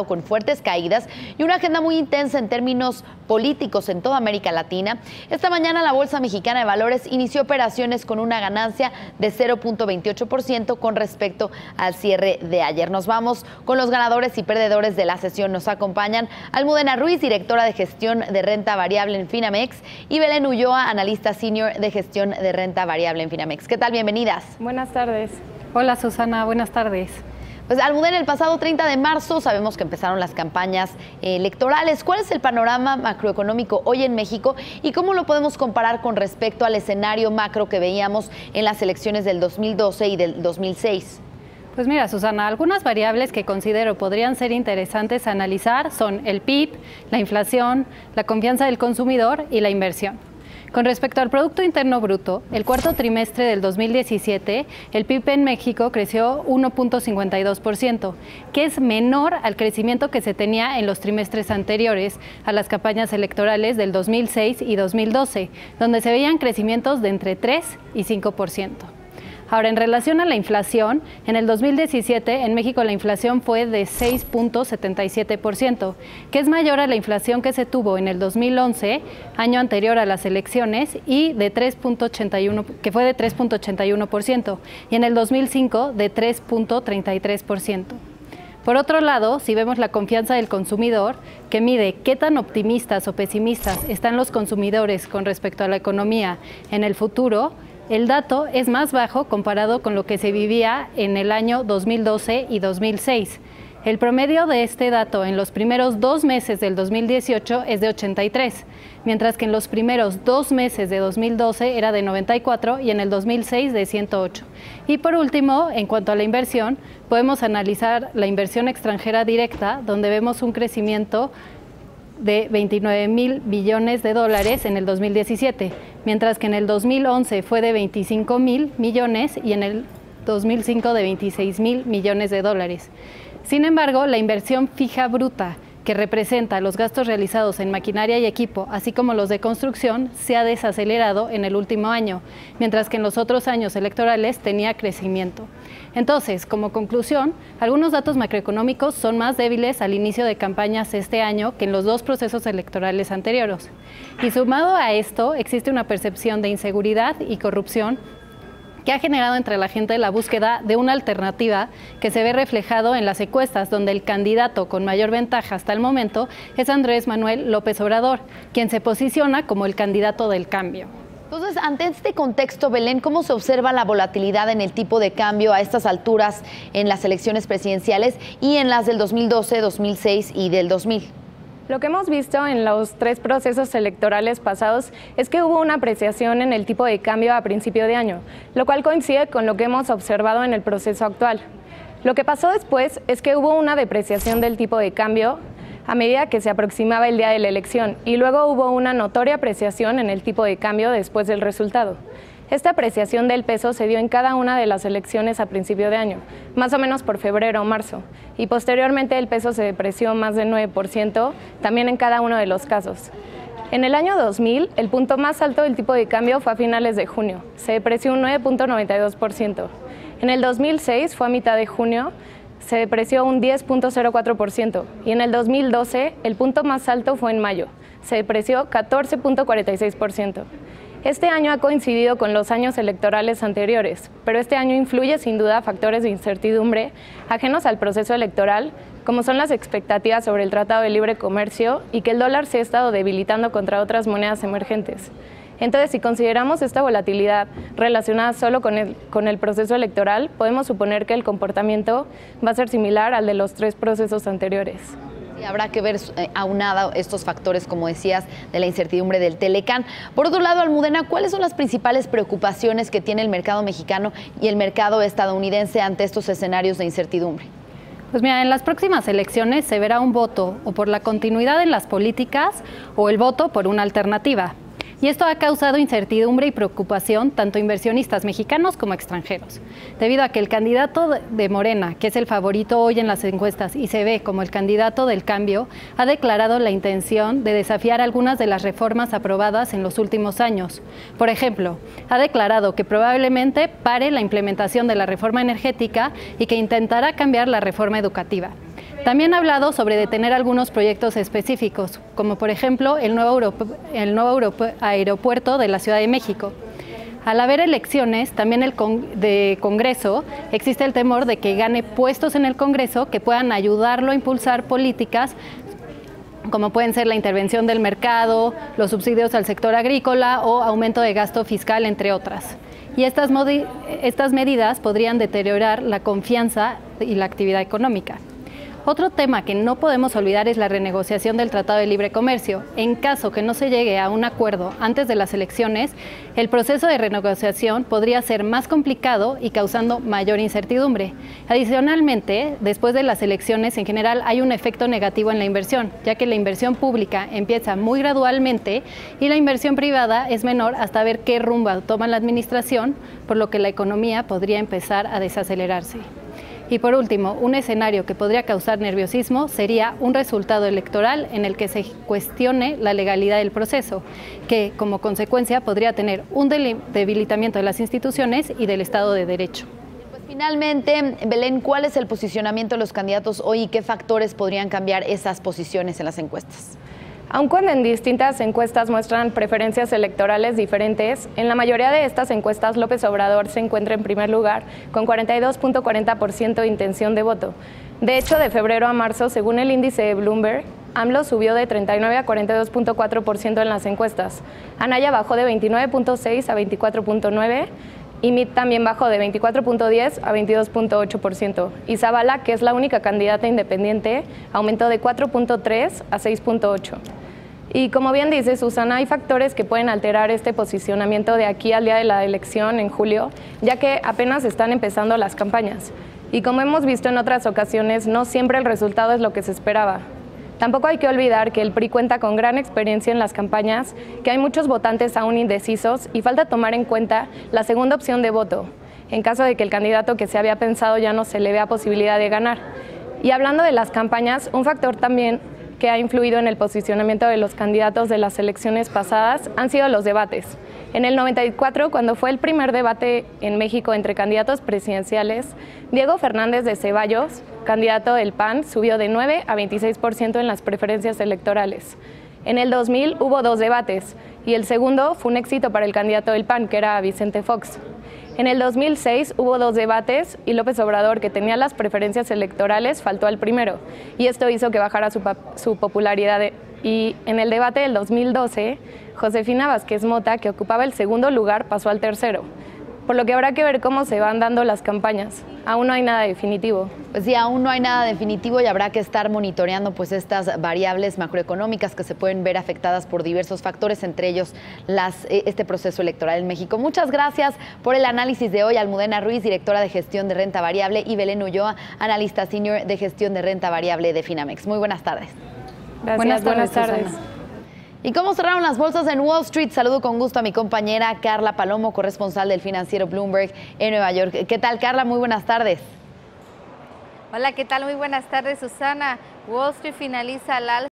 con fuertes caídas y una agenda muy intensa en términos políticos en toda América Latina. Esta mañana la Bolsa Mexicana de Valores inició operaciones con una ganancia de 0.28% con respecto al cierre de ayer. Nos vamos con los ganadores y perdedores de la sesión. Nos acompañan Almudena Ruiz, directora de gestión de renta variable en Finamex, y Belén Ulloa, analista senior de gestión de renta variable en Finamex. ¿Qué tal? Bienvenidas. Buenas tardes. Hola Susana, buenas tardes. Pues Almudena, el pasado 30 de marzo sabemos que empezaron las campañas electorales. ¿Cuál es el panorama macroeconómico hoy en México y cómo lo podemos comparar con respecto al escenario macro que veíamos en las elecciones del 2012 y del 2006? Pues mira, Susana, algunas variables que considero podrían ser interesantes analizar son el PIB, la inflación, la confianza del consumidor y la inversión. Con respecto al Producto Interno Bruto, el cuarto trimestre del 2017, el PIB en México creció 1.52%, que es menor al crecimiento que se tenía en los trimestres anteriores a las campañas electorales del 2006 y 2012, donde se veían crecimientos de entre 3 y 5%. Ahora, en relación a la inflación, en el 2017 en México la inflación fue de 6.77%, que es mayor a la inflación que se tuvo en el 2011, año anterior a las elecciones, y de 3.81, que fue de 3.81%, y en el 2005 de 3.33%. Por otro lado, si vemos la confianza del consumidor, que mide qué tan optimistas o pesimistas están los consumidores con respecto a la economía en el futuro, el dato es más bajo comparado con lo que se vivía en el año 2012 y 2006. El promedio de este dato en los primeros 2 meses del 2018 es de 83, mientras que en los primeros 2 meses de 2012 era de 94 y en el 2006 de 108. Y por último, en cuanto a la inversión, podemos analizar la inversión extranjera directa, donde vemos un crecimiento de 29,000 billones de dólares en el 2017, mientras que en el 2011 fue de 25,000 millones y en el 2005 de 26,000 millones de dólares. Sin embargo, la inversión fija bruta, que representa los gastos realizados en maquinaria y equipo, así como los de construcción, se ha desacelerado en el último año, mientras que en los otros años electorales tenía crecimiento. Entonces, como conclusión, algunos datos macroeconómicos son más débiles al inicio de campañas este año que en los 2 procesos electorales anteriores. Y sumado a esto, existe una percepción de inseguridad y corrupción que ha generado entre la gente la búsqueda de una alternativa que se ve reflejado en las encuestas, donde el candidato con mayor ventaja hasta el momento es Andrés Manuel López Obrador, quien se posiciona como el candidato del cambio. Entonces, ante este contexto, Belén, ¿cómo se observa la volatilidad en el tipo de cambio a estas alturas en las elecciones presidenciales y en las del 2012, 2006 y del 2000? Lo que hemos visto en los 3 procesos electorales pasados es que hubo una apreciación en el tipo de cambio a principio de año, lo cual coincide con lo que hemos observado en el proceso actual. Lo que pasó después es que hubo una depreciación del tipo de cambio a medida que se aproximaba el día de la elección y luego hubo una notoria apreciación en el tipo de cambio después del resultado. Esta apreciación del peso se dio en cada una de las elecciones a principio de año, más o menos por febrero o marzo, y posteriormente el peso se depreció más del 9%, también en cada uno de los casos. En el año 2000, el punto más alto del tipo de cambio fue a finales de junio, se depreció un 9.92%. En el 2006 fue a mitad de junio, se depreció un 10.04%, y en el 2012 el punto más alto fue en mayo, se depreció 14.46%. Este año ha coincidido con los años electorales anteriores, pero este año influye sin duda factores de incertidumbre ajenos al proceso electoral, como son las expectativas sobre el Tratado de Libre Comercio y que el dólar se ha estado debilitando contra otras monedas emergentes. Entonces, si consideramos esta volatilidad relacionada solo con el proceso electoral, podemos suponer que el comportamiento va a ser similar al de los 3 procesos anteriores. Y habrá que ver aunado estos factores, como decías, de la incertidumbre del Telecán. Por otro lado, Almudena, ¿cuáles son las principales preocupaciones que tiene el mercado mexicano y el mercado estadounidense ante estos escenarios de incertidumbre? Pues mira, en las próximas elecciones se verá un voto o por la continuidad en las políticas o el voto por una alternativa. Y esto ha causado incertidumbre y preocupación tanto a inversionistas mexicanos como extranjeros, debido a que el candidato de Morena, que es el favorito hoy en las encuestas y se ve como el candidato del cambio, ha declarado la intención de desafiar algunas de las reformas aprobadas en los últimos años. Por ejemplo, ha declarado que probablemente pare la implementación de la reforma energética y que intentará cambiar la reforma educativa. También ha hablado sobre detener algunos proyectos específicos, como por ejemplo el nuevo aeropuerto de la Ciudad de México. Al haber elecciones, también de Congreso, existe el temor de que gane puestos en el Congreso que puedan ayudarlo a impulsar políticas como pueden ser la intervención del mercado, los subsidios al sector agrícola o aumento de gasto fiscal, entre otras. Y estas medidas podrían deteriorar la confianza y la actividad económica. Otro tema que no podemos olvidar es la renegociación del Tratado de Libre Comercio. En caso que no se llegue a un acuerdo antes de las elecciones, el proceso de renegociación podría ser más complicado y causando mayor incertidumbre. Adicionalmente, después de las elecciones, en general hay un efecto negativo en la inversión, ya que la inversión pública empieza muy gradualmente y la inversión privada es menor hasta ver qué rumbo toma la administración, por lo que la economía podría empezar a desacelerarse. Y por último, un escenario que podría causar nerviosismo sería un resultado electoral en el que se cuestione la legalidad del proceso, que como consecuencia podría tener un debilitamiento de las instituciones y del Estado de Derecho. Pues finalmente, Belén, ¿cuál es el posicionamiento de los candidatos hoy y qué factores podrían cambiar esas posiciones en las encuestas? Aun cuando en distintas encuestas muestran preferencias electorales diferentes, en la mayoría de estas encuestas López Obrador se encuentra en primer lugar con 42.40% de intención de voto. De hecho, de febrero a marzo, según el índice de Bloomberg, AMLO subió de 39 a 42.4% en las encuestas. Anaya bajó de 29.6 a 24.9%. Y Mitt también bajó de 24.10 a 22.8%. Y Zavala, que es la única candidata independiente, aumentó de 4.3 a 6.8%. Y como bien dice Susana, hay factores que pueden alterar este posicionamiento de aquí al día de la elección en julio, ya que apenas están empezando las campañas. Y como hemos visto en otras ocasiones, no siempre el resultado es lo que se esperaba. Tampoco hay que olvidar que el PRI cuenta con gran experiencia en las campañas, que hay muchos votantes aún indecisos y falta tomar en cuenta la segunda opción de voto, en caso de que el candidato que se había pensado ya no se le vea posibilidad de ganar. Y hablando de las campañas, un factor también que ha influido en el posicionamiento de los candidatos de las elecciones pasadas han sido los debates. En el 94, cuando fue el primer debate en México entre candidatos presidenciales, Diego Fernández de Ceballos, candidato del PAN, subió de 9 a 26% en las preferencias electorales. En el 2000 hubo 2 debates y el segundo fue un éxito para el candidato del PAN, que era Vicente Fox. En el 2006 hubo 2 debates y López Obrador, que tenía las preferencias electorales, faltó al primero y esto hizo que bajara su popularidad. Y en el debate del 2012, Josefina Vázquez Mota, que ocupaba el segundo lugar, pasó al tercero. Por lo que habrá que ver cómo se van dando las campañas. Aún no hay nada definitivo. Pues sí, aún no hay nada definitivo y habrá que estar monitoreando pues estas variables macroeconómicas que se pueden ver afectadas por diversos factores, entre ellos este proceso electoral en México. Muchas gracias por el análisis de hoy, Almudena Ruiz, directora de gestión de renta variable, y Belén Ulloa, analista senior de gestión de renta variable de Finamex. Muy buenas tardes. Gracias, buenas tardes. ¿Y cómo cerraron las bolsas en Wall Street? Saludo con gusto a mi compañera Carla Palomo, corresponsal del financiero Bloomberg en Nueva York. ¿Qué tal, Carla? Muy buenas tardes. Hola, ¿qué tal? Muy buenas tardes, Susana. Wall Street finaliza al alza